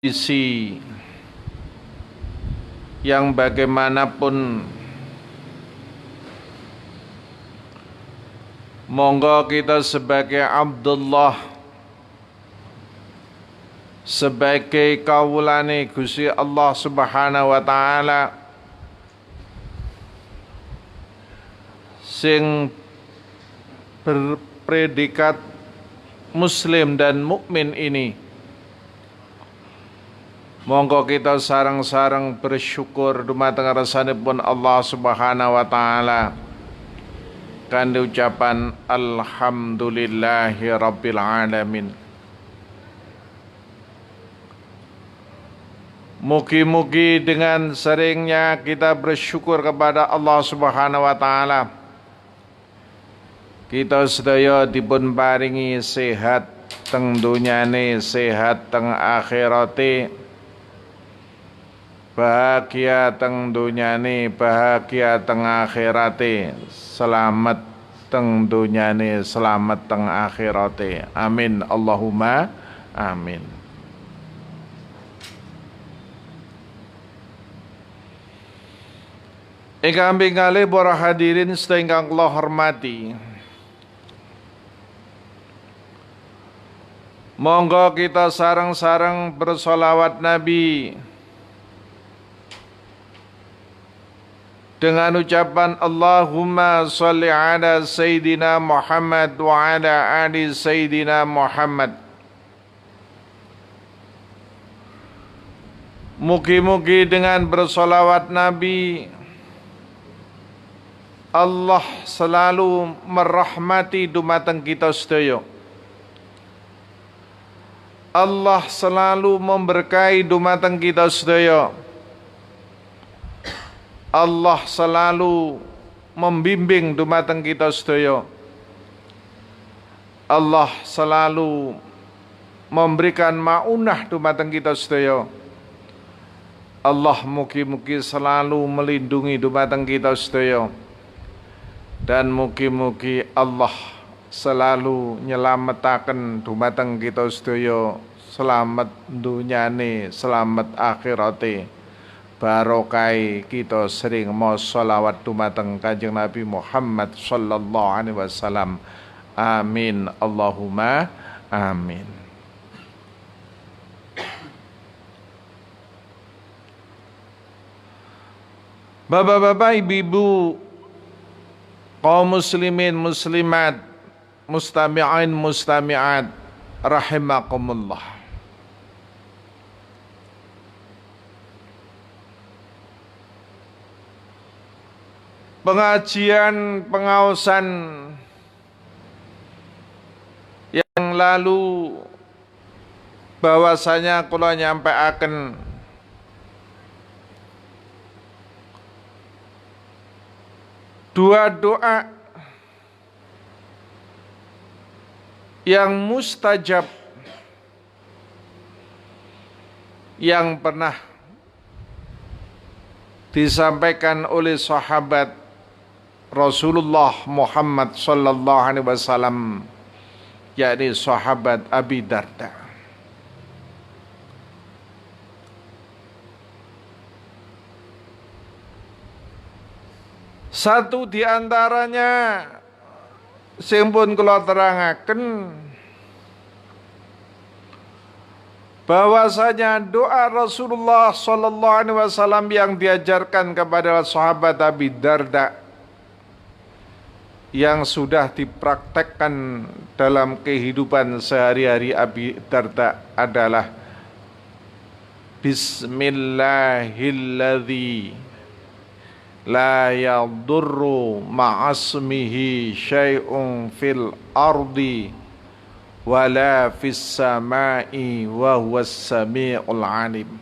Isi yang bagaimanapun, monggo kita sebagai Abdullah, sebagai kawulane Gusti Allah Subhanahu wa taala sing berpredikat muslim dan mukmin ini, monggo kita sareng-sareng bersyukur dumateng rasanipun Allah Subhanahu wa taala kanthi ucapan alhamdulillahi rabbil alamin. Mugi-mugi dengan seringnya kita bersyukur kepada Allah Subhanahu wa taala, kita sedaya dipun paringi sehat teng dunyane, sehat teng akhirate, bahagia teng dunyane, bahagia teng akhirate, selamat teng dunyane, selamat teng akhirate. Amin Allahumma amin. Ingkang pingalih para hadirin sedaya ingkang kula hormati, monggo kita sareng-sareng bersolawat Nabi dengan ucapan Allahumma sholli ala Sayyidina Muhammad wa ala ali Sayyidina Muhammad. Mugi-mugi dengan bersolawat Nabi, Allah selalu merahmati dumateng kita sedaya. Allah selalu memberkahi dumateng kita sedaya. Allah selalu membimbing dumateng kita sedaya. Allah selalu memberikan maunah dumateng kita sedaya. Allah mugi-mugi selalu melindungi dumateng kita sedaya. Dan mugi-mugi Allah selalu nyelametaken dumateng kita sedaya, selamat dunyane, selamat akhirate. Barokai kita sering mau sholawat dumateng Kanjeng Nabi Muhammad sallallahu alaihi wasallam. Amin Allahumma amin. Bapak-bapak, ibu-ibu, kaum muslimin muslimat, mustami'in mustami'at rahimakumullah. Pengajian pengaosan yang lalu bahwasanya kula nyampaiaken dua doa yang mustajab yang pernah disampaikan oleh sahabat Rasulullah Muhammad sallallahu alaihi wasallam, yakni sahabat Abi Darda. Satu di antaranya sing pun kula terangaken bahwasanya doa Rasulullah sallallahu alaihi wasallam yang diajarkan kepada sahabat Abi Darda yang sudah dipraktekkan dalam kehidupan sehari-hari Abi Darda adalah Bismillahilladzi la yadurru ma'asmihi syai'un fil ardi wala fis samai wa huwas sami'ul alim.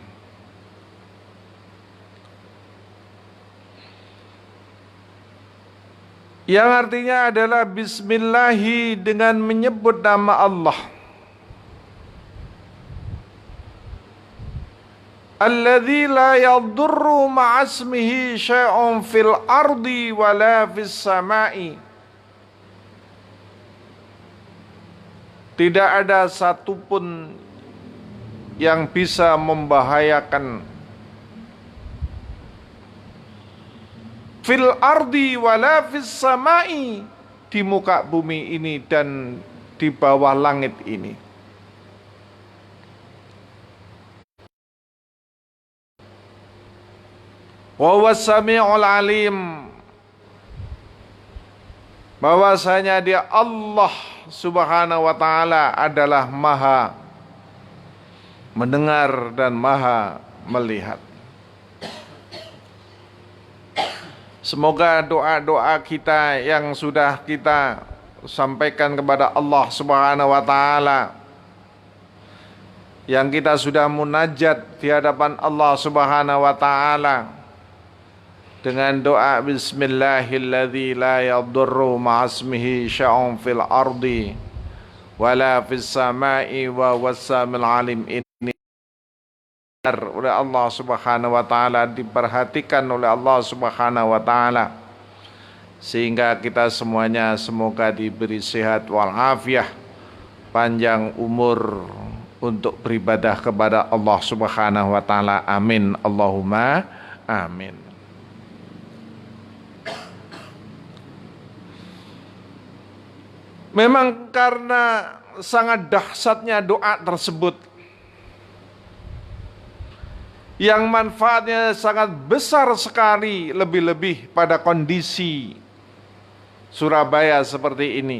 Yang artinya adalah bismillahi, dengan menyebut nama Allah. Alladzi la yadurru ma'asmihi syai'un fil ardi wala fis samai. Tidak ada satupun yang bisa membahayakan fil ardi wala fis samai, di muka bumi ini dan di bawah langit ini. Wa huwas sami'ul alim, bahwasanya dia Allah Subhanahu wa taala adalah Maha mendengar dan Maha melihat. Semoga doa-doa kita yang sudah kita sampaikan kepada Allah Subhanahu wa taala, yang kita sudah munajat di hadapan Allah Subhanahu wa taala dengan doa bismillahilladzi la yadurru ma'asmihi syai'un fil ardi wala fis samai wa wassamil alim, ini oleh Allah Subhanahu wa taala, diperhatikan oleh Allah Subhanahu wa taala, sehingga kita semuanya semoga diberi sehat walafiat, panjang umur untuk beribadah kepada Allah Subhanahu wa taala. Amin Allahumma amin. Memang karena sangat dahsyatnya doa tersebut, yang manfaatnya sangat besar sekali, lebih-lebih pada kondisi Surabaya seperti ini.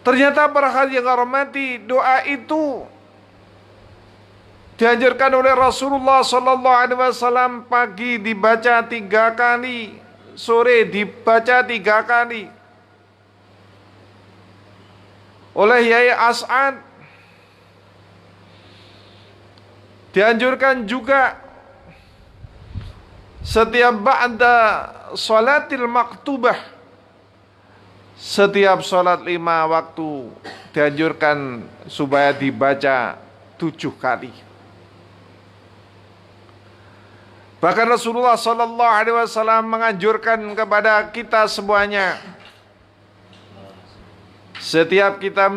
Ternyata para hadirin yang hormati, doa itu dianjurkan oleh Rasulullah sallallahu alaihi wasallam, pagi dibaca 3 kali, sore dibaca 3 kali. Oleh Yai As'ad dianjurkan juga setiap ba'da salatil maktubah, setiap salat 5 waktu dianjurkan supaya dibaca 7 kali. Bahkan Rasulullah sallallahu alaihi wasallam menganjurkan kepada kita semuanya, setiap kita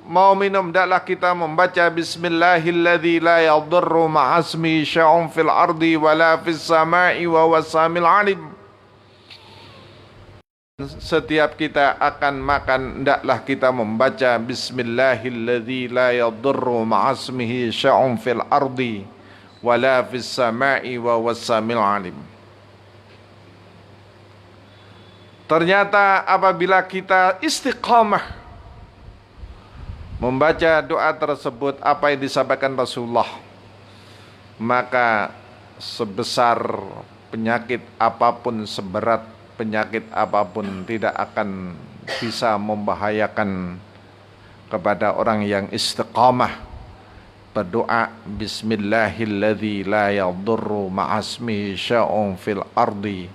mau minum, hendaklah kita membaca bismillahilladzi la yadurru ma'asmi syai'un fil ardi wala fis samai wa wassamil alim. Setiap kita akan makan, hendaklah kita membaca bismillahilladzi la yadurru ma'asmihi syai'un fil ardi wala fis samai wa wassamil alim. Ternyata apabila kita istiqamah membaca doa tersebut, apa yang disampaikan Rasulullah, maka sebesar penyakit apapun, seberat penyakit apapun, tidak akan bisa membahayakan kepada orang yang istiqamah berdoa bismillahilladzi la yadurru ma'asmihi syai'un fil ardi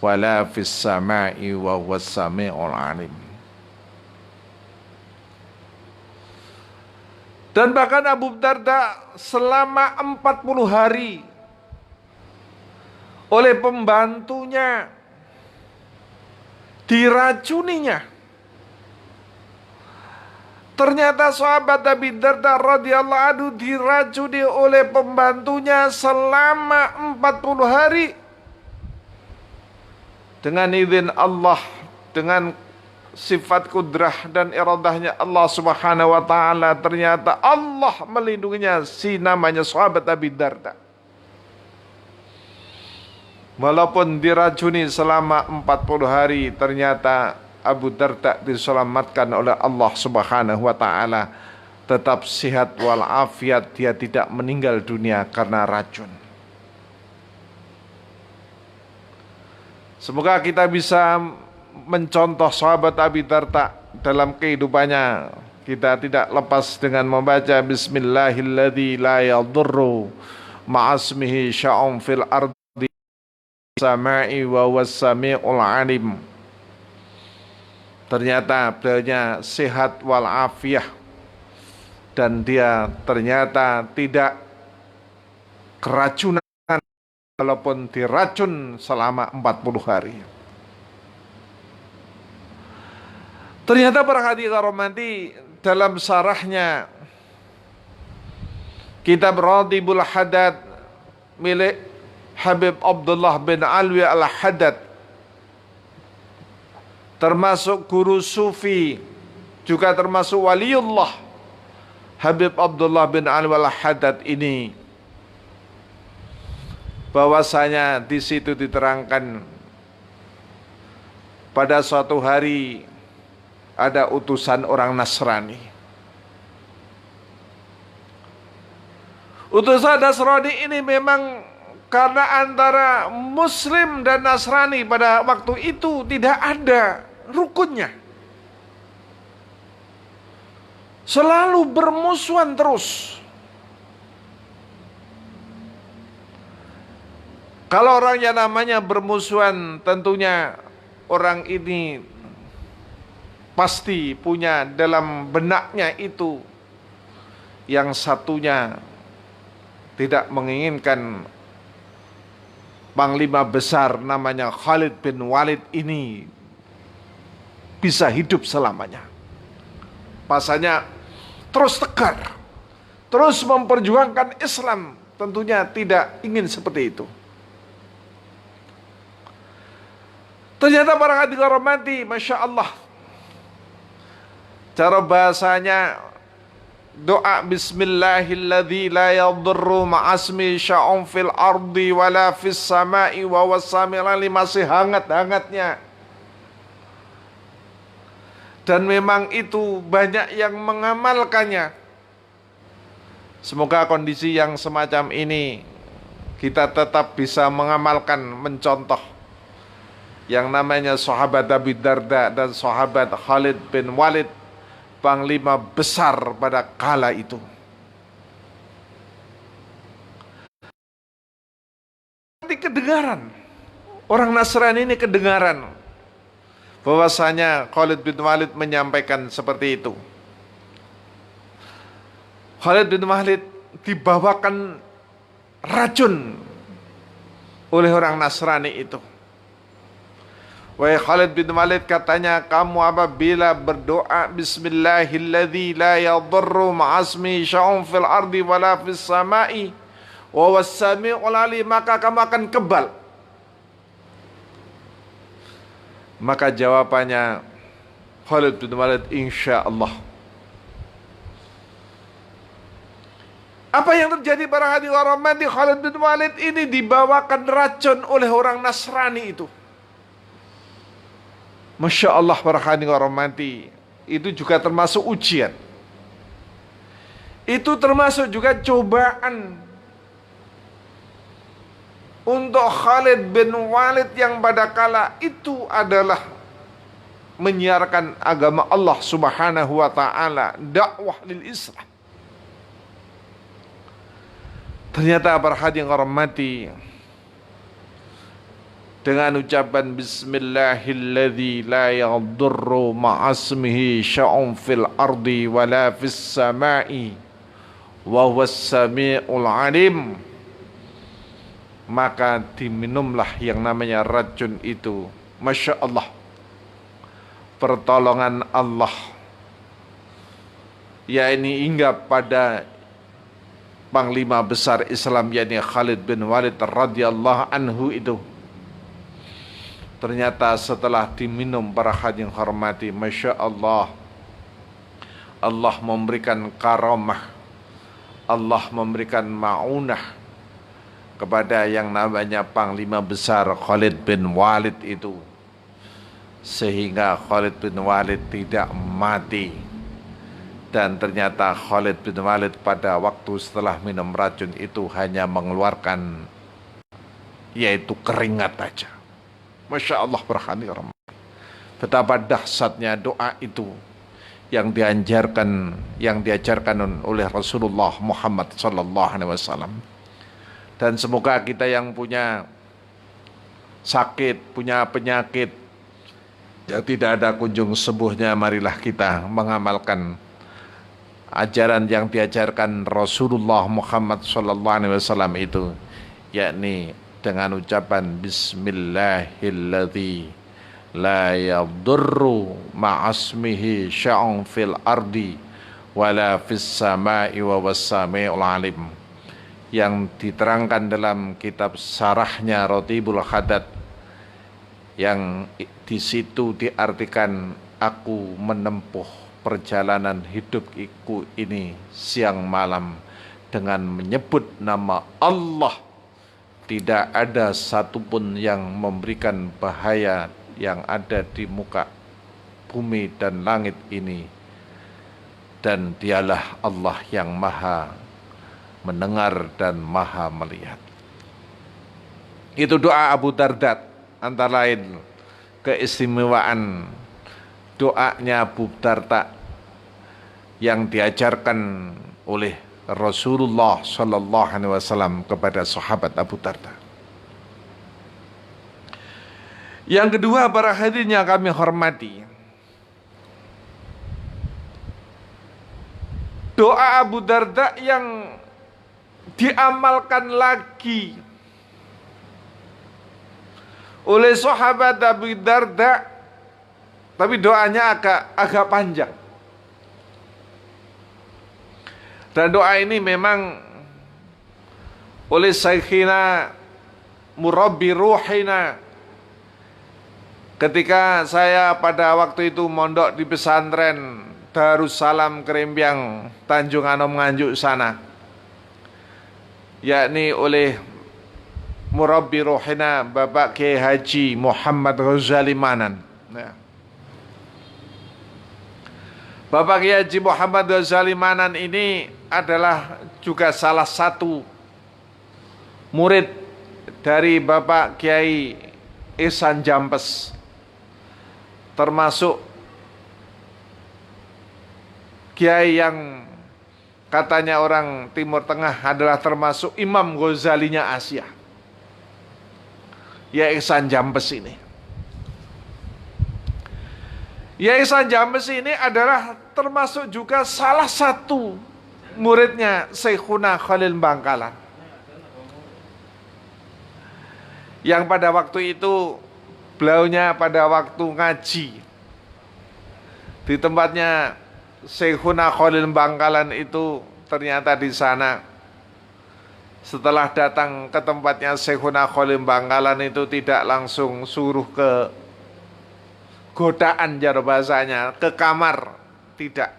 wala fis samai wa huwas sami'ul alim. Dan bahkan Abu Darda selama 40 hari oleh pembantunya diracuninya. Ternyata sahabat Abi Darda radhiyallahu anhu diracuni oleh pembantunya selama 40 hari. Dengan izin Allah, dengan sifat kudrah dan iradahnya Allah Subhanahu wa taala, ternyata Allah melindunginya, si namanya sahabat Abi Darda. Walaupun diracuni selama 40 hari, ternyata Abu Darda diselamatkan oleh Allah Subhanahu wa taala, tetap sehat walafiat, dia tidak meninggal dunia karena racun. Semoga kita bisa mencontoh sahabat Abi Darda dalam kehidupannya. Kita tidak lepas dengan membaca bismillahilladzi la yadurru ma'asmihi syai'un fil ardi samai wa wassami'ul alim. Ternyata beliaunya sehat walafiat, dan dia ternyata tidak keracunan walaupun diracun selama 40 hari. Ternyata para hadirin rohmati, dalam sarahnya kitab Radibul Haddad milik Habib Abdullah bin Alwi Al-Haddad, termasuk guru sufi, juga termasuk waliullah Habib Abdullah bin Alwi Al-Haddad ini, bahwasanya di situ diterangkan pada suatu hari ada utusan orang Nasrani. Utusan Nasrani ini memang karena antara Muslim dan Nasrani pada waktu itu tidak ada rukunnya, selalu bermusuhan terus. Kalau orang yang namanya bermusuhan, tentunya orang ini pasti punya dalam benaknya itu yang satunya tidak menginginkan panglima besar namanya Khalid bin Walid ini bisa hidup selamanya. Pasalnya terus tegar, terus memperjuangkan Islam, tentunya tidak ingin seperti itu. Ternyata para hadirin rahmati, Masya Allah, cara bahasanya doa bismillahilladzi la yadurru ma'asmi sya'un fil ardi wala fis sama'i wa wasamil ali masih hangat-hangatnya. Dan memang itu banyak yang mengamalkannya. Semoga kondisi yang semacam ini kita tetap bisa mengamalkan, mencontoh yang namanya sahabat Abu Darda dan sahabat Khalid bin Walid, panglima besar pada kala itu. Nanti kedengaran, orang Nasrani ini kedengaran bahwasanya Khalid bin Walid menyampaikan seperti itu. Khalid bin Walid dibawakan racun oleh orang Nasrani itu. Wahai Khalid bin Walid, katanya, kamu apabila berdoa bismillahilladzi la yadurru ma'asmi sya'un fil ardi wala fis sama'i wa was-sami'ul alim, maka kamu akan kebal. Maka jawabannya Khalid bin Walid, insya Allah. Apa yang terjadi para hadirin rahmati, Khalid bin Walid ini dibawakan racun oleh orang Nasrani itu. Masya Allah para hadirin rahmati, itu juga termasuk ujian. Itu termasuk juga cobaan untuk Khalid bin Walid yang pada kala itu adalah menyiarkan agama Allah Subhanahu wa ta'ala, dakwah lil Islam. Ternyata para hadirin rahmati, dengan ucapan bismillahilladzi la yadurru ma'asmihi sya'un fil ardi wala fis sama'i wa huwas sami'ul alim, maka diminumlah yang namanya racun itu. Masya Allah, pertolongan Allah ya ini hinggap pada panglima besar Islam, yakni Khalid bin Walid radhiyallahu anhu itu. Ternyata setelah diminum para hadirin hormati, Masya Allah, Allah memberikan karamah, Allah memberikan ma'unah kepada yang namanya panglima besar Khalid bin Walid itu, sehingga Khalid bin Walid tidak mati. Dan ternyata Khalid bin Walid pada waktu setelah minum racun itu hanya mengeluarkan yaitu keringat aja. Masya Allah berhadirin. Betapa dahsyatnya doa itu yang diajarkan oleh Rasulullah Muhammad sallallahu alaihi wasallam. Dan semoga kita yang punya sakit, punya penyakit yang tidak ada kunjung sembuhnya, marilah kita mengamalkan ajaran yang diajarkan Rasulullah Muhammad sallallahu alaihi wasallam itu, yakni dengan ucapan bismillahilladzi la yadurru ma'asmihi sya'un fil ardi wala fis sama'i wa wassami'ul alim, yang diterangkan dalam kitab Sarahnya Rotibul Haddad, yang di situ diartikan aku menempuh perjalanan hidupku ini siang malam dengan menyebut nama Allah. Tidak ada satupun yang memberikan bahaya yang ada di muka bumi dan langit ini, dan dialah Allah yang maha mendengar dan maha melihat. Itu doa Abu Darda, antara lain keistimewaan doanya Abu Darda yang diajarkan oleh Rasulullah Sallallahu Alaihi Wasallam kepada sahabat Abu Darda. Yang kedua, para hadirin yang kami hormati, doa Abu Darda yang diamalkan lagi oleh sahabat Abu Darda, tapi doanya agak panjang. Dan doa ini memang oleh Syekhina Murabbi Ruhina, ketika saya pada waktu itu mondok di pesantren Darussalam Krembiang, Tanjung Anom Nganjuk sana, yakni oleh Murabbi Ruhina Bapak Kiai Haji Muhammad Ghazali Manan. Bapak Kiai Haji Muhammad Ghazali Manan ini adalah juga salah satu murid dari Bapak Kiai Ihsan Jampes, termasuk kiai yang katanya orang Timur Tengah adalah termasuk Imam Ghazalinya Asia, ya Ihsan Jampes ini. Ya Ihsan Jampes ini adalah termasuk juga salah satu muridnya Syekhuna Khalil Bangkalan, yang pada waktu itu beliaunya pada waktu ngaji di tempatnya Syekhuna Khalil Bangkalan itu, ternyata di sana setelah datang ke tempatnya Syekhuna Khalil Bangkalan itu tidak langsung suruh ke godaan, jar bahasanya, ke kamar, tidak.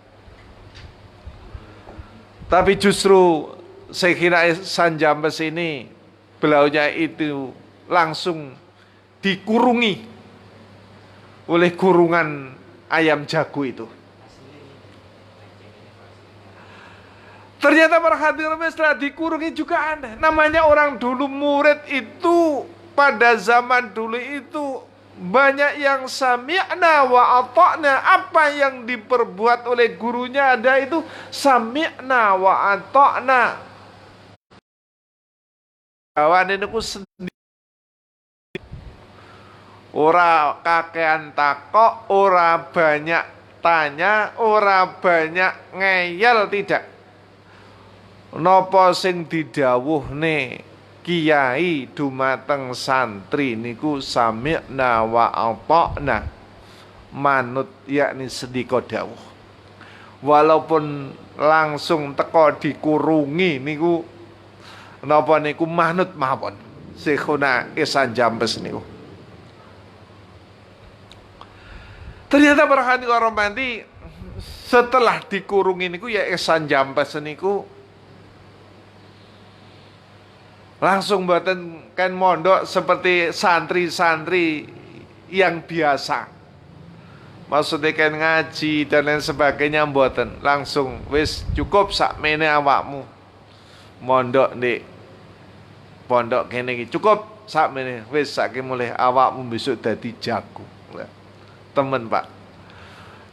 Tapi justru Syekhina Ihsan Jampes ini, beliaunya itu langsung dikurungi oleh kurungan ayam jago itu. Ternyata para hadirin setelah dikurungi juga aneh. Namanya orang dulu murid itu pada zaman dulu itu banyak yang sami'na wa ata'na. Apa yang diperbuat oleh gurunya ada itu sami'na wa ata'na. Kawan ini ku sendiri, ora kakean takok, ora banyak tanya, ora banyak ngeyel, tidak. Napa sing didhawuhne kiai dumateng santri niku sami'na wa ata'na, manut yakni sedika dawuh. Walaupun langsung teko dikurungi niku napa niku manut mawon Syekhuna Ihsan Jampes niku. Ternyata berhati orang mandi setelah dikurungi niku ya Ihsan Jampes niku langsung mboten kan mondok seperti santri-santri yang biasa. Maksudnya kan ngaji dan lain sebagainya, mboten. Langsung wis cukup sakmene awakmu. Mondok ndek pondok kene iki cukup sakmene, wis saiki mulih awakmu besok dadi jago. Temen, Pak.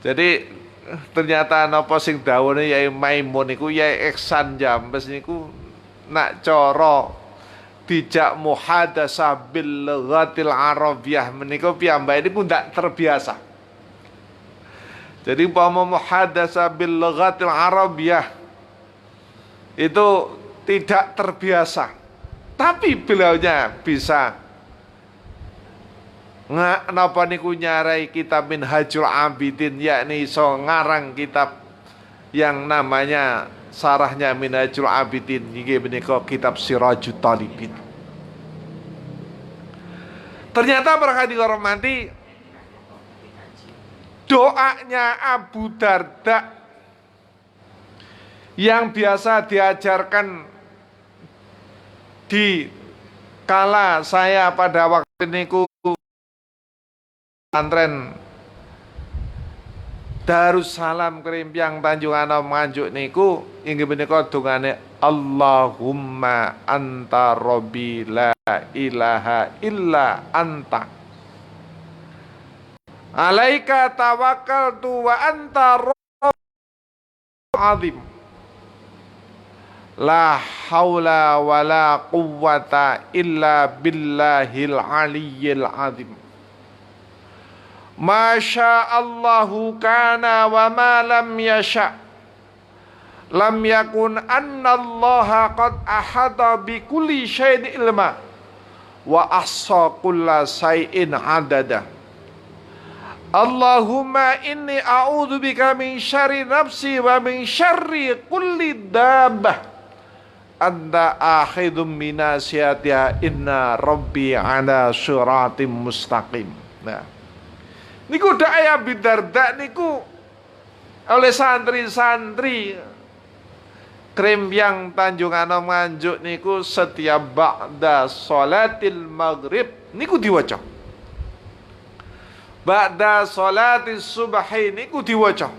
Jadi ternyata napa sing dawuhne Yai Maimun niku Yai Ihsan Jampes niku nak cara dijak muhadasah bil lughatil arabiyyah menika piyambake niku ndak terbiasa. Jadi umpama muhadasah bil lughatil arabiyyah itu tidak terbiasa. Tapi beliaunya bisa Napa niku nyarai kitab Minhajul Abidin, yakni iso ngarang kitab yang namanya sarahnya Minhajul Abidin nggih menika kitab Sirajut Talibin. Ternyata para hadirin hormati, doanya Abu Darda yang biasa diajarkan di kala saya pada waktu niku pesantren Darussalam Krempiang Tanjung Anom Nganjuk niku inggih menika dongane Allahumma anta rabbi la ilaha illa anta alaika tawakkaltu wa anta rabbul azim la haula wala quwwata illa billahil aliyyil azim. Masya Allahu kana wa ma lam yasha lam yakun anna allaha qad ahata bi kulli syai'in ilma wa ahsa kulla syai'in adada. Allahumma inni a'udzu bika min syarri nafsi wa min syarri kulli dabbah anta akhidhum minasiyatiha inna rabbi ala siratim mustaqim. Nah, niku daya Abi Darda niku oleh santri-santri Krempiang Tanjung Anom Nganjuk niku setiap ba'da sholatil maghrib niku diwaca. Ba'da sholatis subhi niku diwaca.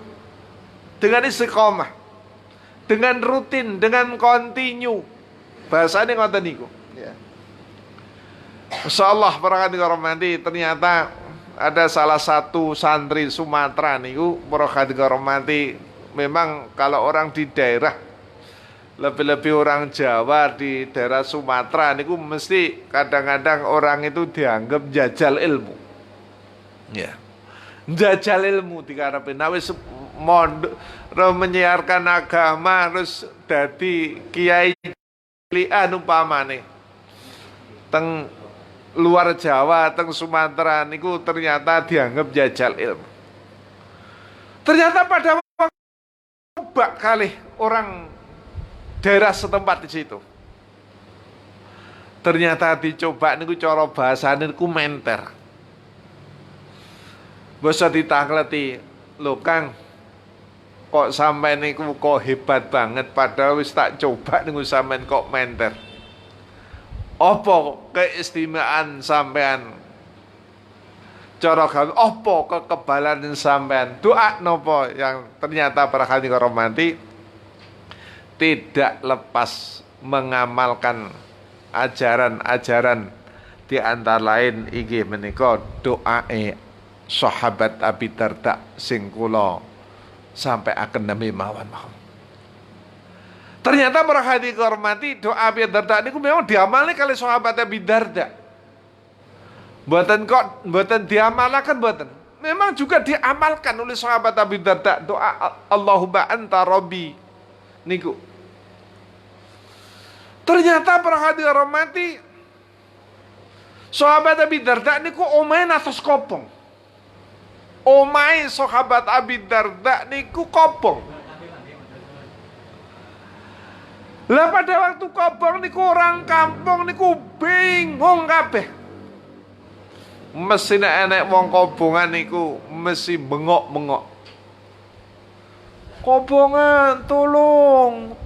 Dengan istiqomah, dengan rutin, dengan kontinu. Bahasane ngoten niku. Ya. Masyaallah para hadirin hormati, ternyata ada salah satu santri Sumatera niku para hadirin hormati, memang kalau orang di daerah, lebih-lebih orang Jawa di daerah Sumatera niku mesti kadang-kadang orang itu dianggap jajal ilmu. Ya. Jajal ilmu dikarepe nek wis mondok menyiarkan agama terus dadi kiai lian umpamane teng luar Jawa, teng Sumatera niku ternyata dianggap jajal ilmu. Ternyata pada waktu coba kali orang daerah setempat di situ, ternyata dicoba niku cara bahasane niku menter. Basa ditangleti, lho Kang, kok sampean niku kok hebat banget padahal wis tak coba niku sampean kok menter. Apa keistimewaan sampean? Cara gawe apa kekebalan sampean? Doa nopo yang ternyata para hadirin hormati tidak lepas mengamalkan ajaran-ajaran di antara lain inggih menika doae sahabat Abi Darda sing kula sampai akan nami mawon. Ternyata para hadirin hormati, doa Abi Darda niku memang diamalkan kali sahabat Abi Darda. Mboten diamalkan mboten. Memang juga diamalkan oleh sahabat Abi Darda doa Allahumma anta rabbi niku. Ternyata para hadirin hormati, sahabat Abi Darda niku omahe atas kopong. Omahe sahabat Abi Darda niku kopong. Lah pada waktu kobong niku orang kampung niku bingung kabeh. Mesti nek enek wong kobongan niku mesti bengok-bengok. Kobongan, tolong,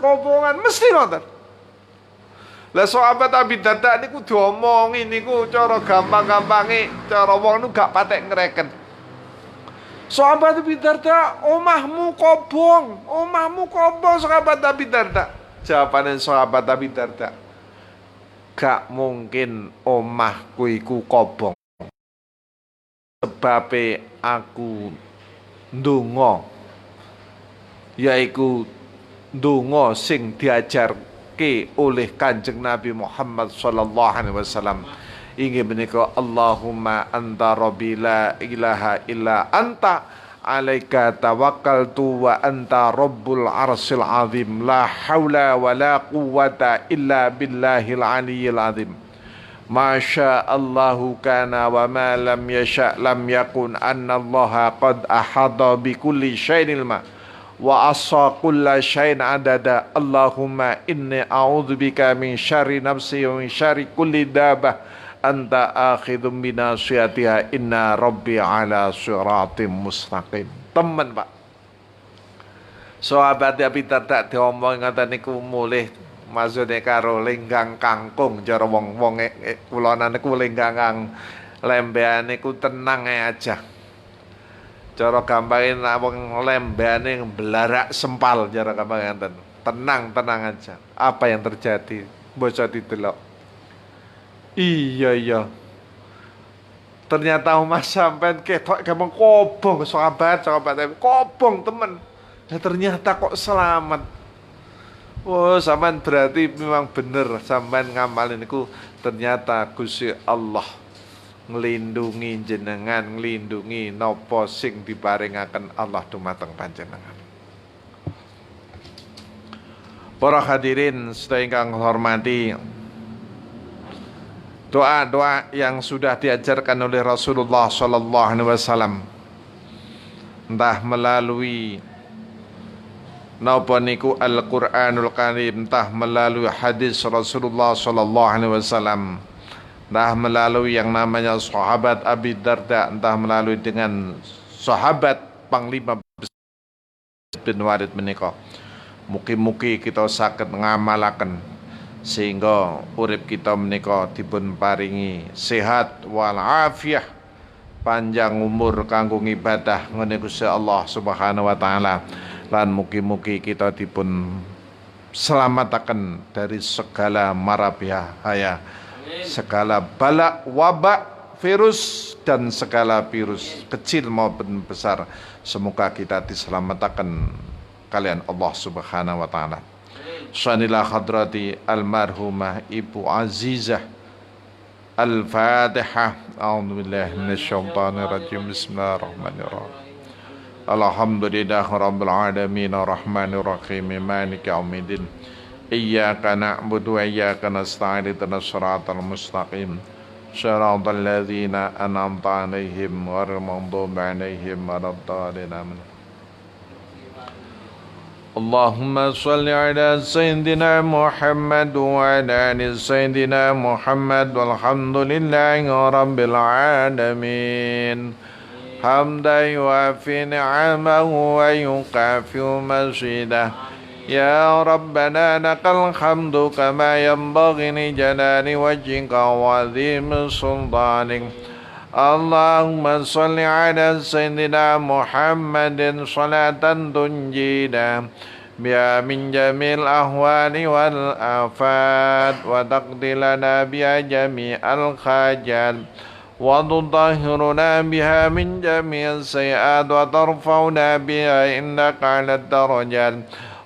kobongan mesti ngoten. Lah sahabat Abi Darda niku diomongi niku cara gampang-gampange, cara wong niku gak patek ngreken. Sahabat Abi Darda, omahmu kobong sahabat Abi Darda. Jawabannya sahabat Abi Darda, gak mungkin omahku iku kobong, sebabe aku ndonga, yaiku ndonga sing diajarke oleh Kanjeng Nabi Muhammad sallallahu alaihi wasallam. Inggih menika Allahumma anta rabbi la ilaha illa anta alaika tawakkaltu wa anta rabbul arsyil azim la haula wa la quwwata illa billahil aliyyil azim. Masya Allahu kana wa ma lam yasha lam yakun anna allaha qad ahata bi kulli syai'in ilma wa assa kulla syai'in adada. Allahumma inni a'udzubika min syarri nafsi wa min syarri kulli dabah anta akhidhum binasiyatiha inna rabbi ala siratim mustaqim. Temen Pak, sahabat Abi Darda diomong ngoten niku mulih maksudnya karo lenggang kangkung cara wong-wong kulonan niku lenggang lembean niku tenang aja. Cara gampangin wong lembeane belarak sempal cara gampang ngoten. Tenang aja. Apa yang terjadi? Bocah didelok. Iya. Ternyata Mas sampean ketok gampang kobong sahabat kobong temen. Dan ternyata kok selamat. Oh, sampean berarti memang bener sampean ngamalin niku ternyata Gusti Allah nglindungi jenengan, nglindungi napa sing diparingaken Allah dumateng panjenengan. Para hadirin sedaya ingkang hormati, doa-doa yang sudah diajarkan oleh Rasulullah sallallahu alaihi wasallam entah melalui napa niku Al-Qur'anul Karim, entah melalui hadis Rasulullah sallallahu alaihi wasallam, entah melalui yang namanya sahabat Abi Darda, entah melalui dengan sahabat Panglima bin Walid menika. Mugi-mugi kita saged ngamalaken sehingga urip kita menika dipun paringi sehat wal afiyah, panjang umur kanggo ibadah ngene Gusti Allah Subhanahu wa taala. Lan mugi-mugi kita dipun selamataken dari segala mara bahaya, segala bala wabak virus dan segala virus kecil maupun besar. Semoga kita diselamatkan kalian Allah Subhanahu wa taala. Sanillah hadrati almarhumah Ibu Azizah. Al-Fatihah. A'udzubillahi minasyaitonir rajim. Bismillahirrahmanirrahim. Alhamdulillah Rabbil Alamin Ar-Rahmanir Rahim Maliki Yaumiddin Iyyaka na'budu wa iyyaka nasta'in ihdinas siratal mustaqim siratal ladzina an'amta 'alaihim ghairil maghdubi 'alaihim waladdallin. Allahumma shalli ala sayyidina Muhammad wa ala ali sayyidina Muhammad walhamdulillahi rabbil alamin. حمدا يوافي نعمه ويكافئ مزيده يا ربنا لك الحمد كما ينبغي لجلال وجهك وعظيم سلطانك اللهم صل على سيدنا محمد صلاة تنجينا بها من جميع الأهوال والآفات وتقضي لنا بها جميع الحاجات وتطهرنا بها من جميع السيئات وترفعنا بها إنك على الدرجات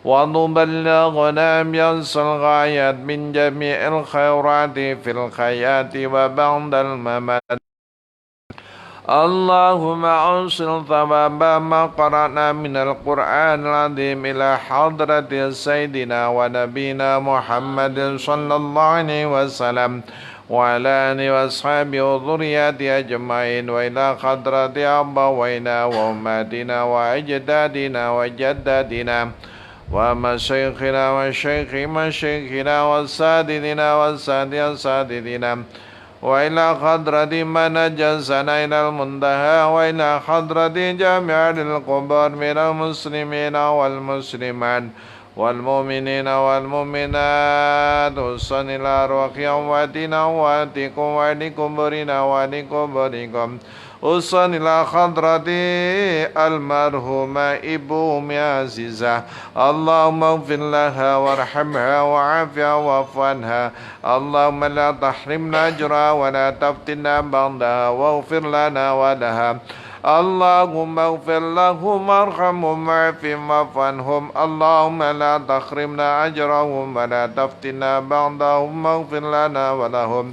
وتبلغنا بأقصى الغايات من جميع الخيرات في الحياة وبعد الممات. اللهم أوصل ثواب ما قرأنا من القرآن العظيم إلى حضرة سيدنا ونبينا محمد صلى الله عليه وسلم وعلى آله وأصحابه وذريته أجمعين وإلى حضرة أبوينا وأمهاتنا وأجدادنا وجداتنا ومشايخنا وشيخ مشايخنا وأساتذتنا وأساتذتنا وإلى حضرة من أجلسنا إلى المنتهى وإلى حضرة جميع القبور من المسلمين والمسلمات والمؤمنين والمؤمنات وصل إلى أرواح أمواتنا وأمواتكم ولقبورنا ولقبوركم وصل إلى حضرة المرحومة إبو أم عزيزة اللهم اغفر لها وارحمها وعافها واعف عنها اللهم لا تحرمنا أجرها ولا تفتنا بعدها واغفر لنا ولها اللهم اغفر لهم وارحمهم وعافهم واعف عنهم اللهم لا تحرمنا أجرهم ولا تفتنا بعدهم واغفر لنا ولهم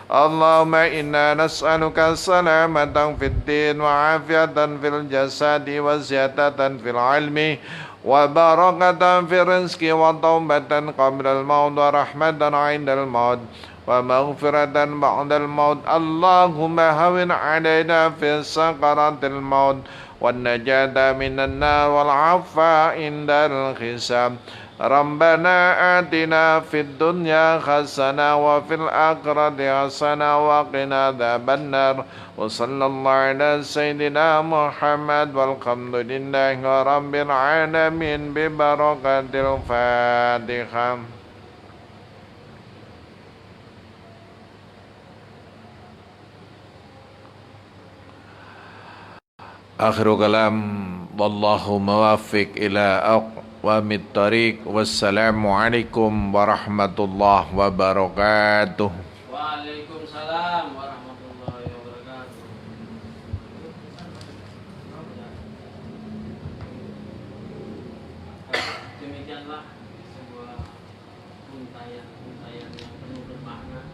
اللهم إنا نسألك السلامة في الدين وعافية في الجسد وزيادة في العلم وبركة في الرزق وتوبة قبل الموت ورحمة عند الموت ومغفرة بعد الموت. اللهم هون علينا في سكرات الموت والنجاة من النار والعفو عند الحساب. ربنا آتنا في الدنيا حسنة وفي الآخرة حسنة وقنا عذاب النار. وصلى الله على سيدنا محمد والحمد لله رب العالمين ببركة الفاتحة. Akhirul kalam, wallahu muwaffiq ila aqwamit thariq. Wassalamualaikum warahmatullahi wabarakatuh. Waalaikumsalam warahmatullahi wabarakatuh. Demikianlah sebuah untayan yang penuh bermakna